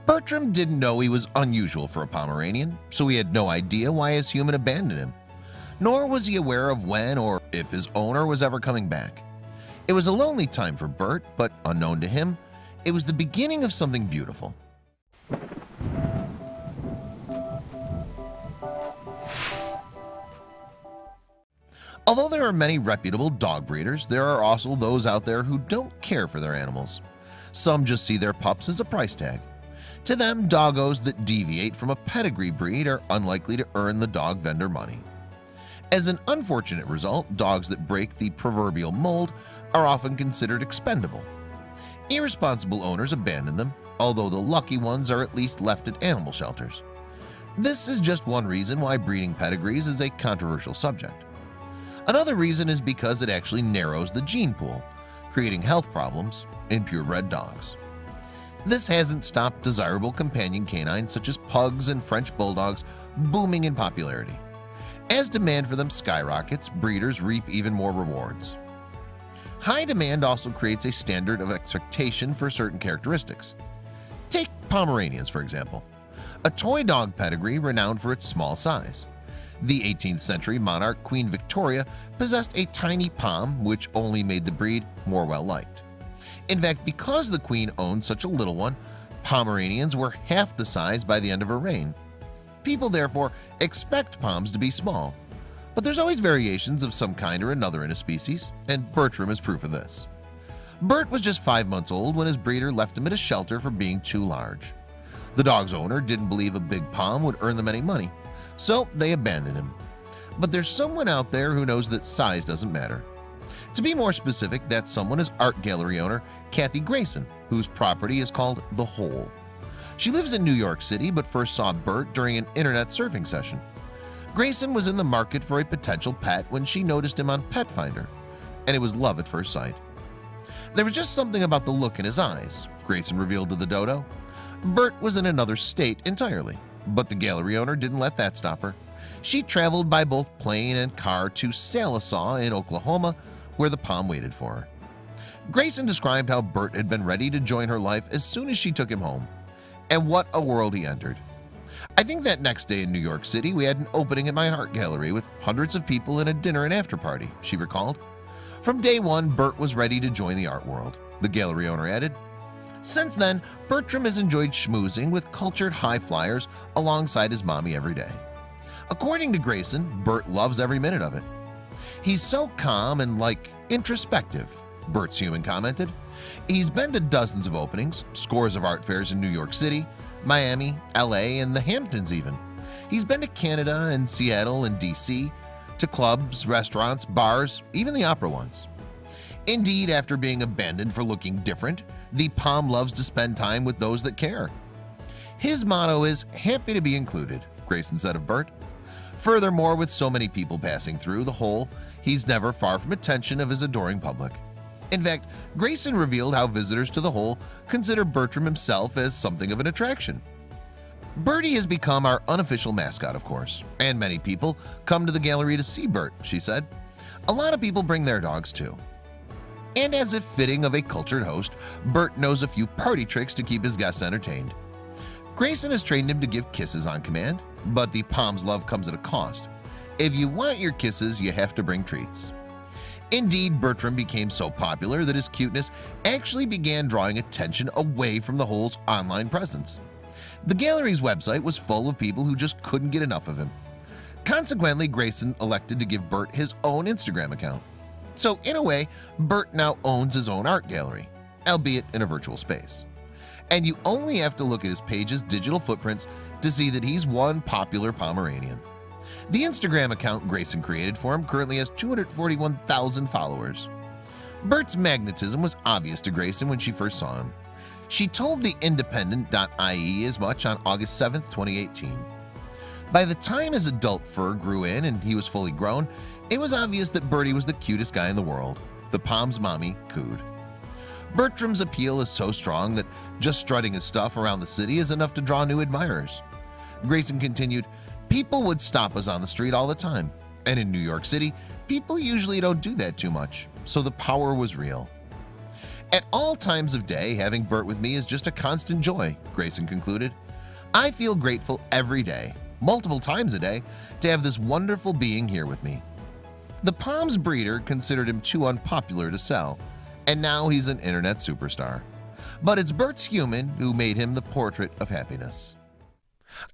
Bertram didn't know he was unusual for a Pomeranian, so he had no idea why his human abandoned him. Nor was he aware of when or if his owner was ever coming back. It was a lonely time for Bert, but unknown to him, it was the beginning of something beautiful. Although there are many reputable dog breeders, there are also those out there who don't care for their animals. Some just see their pups as a price tag. To them, doggos that deviate from a pedigree breed are unlikely to earn the dog vendor money. As an unfortunate result, dogs that break the proverbial mold are often considered expendable. Irresponsible owners abandon them, although the lucky ones are at least left at animal shelters. This is just one reason why breeding pedigrees is a controversial subject. Another reason is because it actually narrows the gene pool, creating health problems in purebred dogs. This hasn't stopped desirable companion canines such as pugs and French bulldogs booming in popularity. As demand for them skyrockets, breeders reap even more rewards. High demand also creates a standard of expectation for certain characteristics. Take Pomeranians, for example, a toy dog pedigree renowned for its small size. The 18th century monarch Queen Victoria possessed a tiny Pom, which only made the breed more well-liked. In fact, because the Queen owned such a little one, Pomeranians were half the size by the end of her reign. People therefore expect Poms to be small, but there's always variations of some kind or another in a species, and Bertram is proof of this. Bert was just 5 months old when his breeder left him at a shelter for being too large. The dog's owner didn't believe a big Pom would earn them any money, so they abandoned him. But there's someone out there who knows that size doesn't matter. To be more specific, that someone is art gallery owner Kathy Grayson, whose property is called The Hole. She lives in New York City but first saw Bert during an internet surfing session. Grayson was in the market for a potential pet when she noticed him on Pet Finder, and it was love at first sight. There was just something about the look in his eyes, Grayson revealed to the dodo. Bert was in another state entirely, but the gallery owner didn't let that stop her. She traveled by both plane and car to Salisaw in Oklahoma, where the Pom waited for her. Grayson described how Bert had been ready to join her life as soon as she took him home. And what a world he entered. I think that next day in New York City we had an opening at my art gallery with hundreds of people and a dinner and after party, she recalled. From day one, Bert was ready to join the art world, the gallery owner added. Since then, Bertram has enjoyed schmoozing with cultured high flyers alongside his mommy every day. According to Grayson, Bert loves every minute of it. He's so calm and, introspective, Bert's human commented. He's been to dozens of openings, scores of art fairs in New York City, Miami, LA, and the Hamptons even. He's been to Canada and Seattle and DC, to clubs, restaurants, bars, even the opera once. Indeed, after being abandoned for looking different, the Pom loves to spend time with those that care. His motto is happy to be included, Grayson said of Bert. Furthermore, with so many people passing through the hole, he's never far from attention of his adoring public. In fact, Grayson revealed how visitors to the hole consider Bertram himself as something of an attraction. Bertie has become our unofficial mascot, of course, and many people come to the gallery to see Bert, she said. A lot of people bring their dogs too. And as if fitting of a cultured host, Bert knows a few party tricks to keep his guests entertained. Grayson has trained him to give kisses on command, but the Pom's love comes at a cost. If you want your kisses, you have to bring treats. Indeed, Bertram became so popular that his cuteness actually began drawing attention away from the hole's online presence. The gallery's website was full of people who just couldn't get enough of him. Consequently, Grayson elected to give Bert his own Instagram account. So in a way, Bert now owns his own art gallery, albeit in a virtual space. And you only have to look at his page's digital footprints to see that he's one popular Pomeranian. The Instagram account Grayson created for him currently has 241,000 followers. Bert's magnetism was obvious to Grayson when she first saw him. She told the Independent.ie as much on August 7, 2018. By the time his adult fur grew in and he was fully grown, it was obvious that Bertie was the cutest guy in the world. The Pom's mommy cooed. Bertram's appeal is so strong that just strutting his stuff around the city is enough to draw new admirers. Grayson continued, people would stop us on the street all the time, and in New York City, people usually don't do that too much, so the power was real. At all times of day, having Bert with me is just a constant joy, Grayson concluded. I feel grateful every day, multiple times a day, to have this wonderful being here with me. The Palms breeder considered him too unpopular to sell, and now he's an internet superstar. But it's Bert's human who made him the portrait of happiness.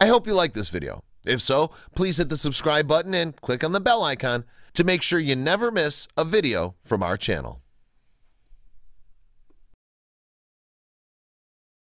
I hope you liked this video. If so, please hit the subscribe button and click on the bell icon to make sure you never miss a video from our channel.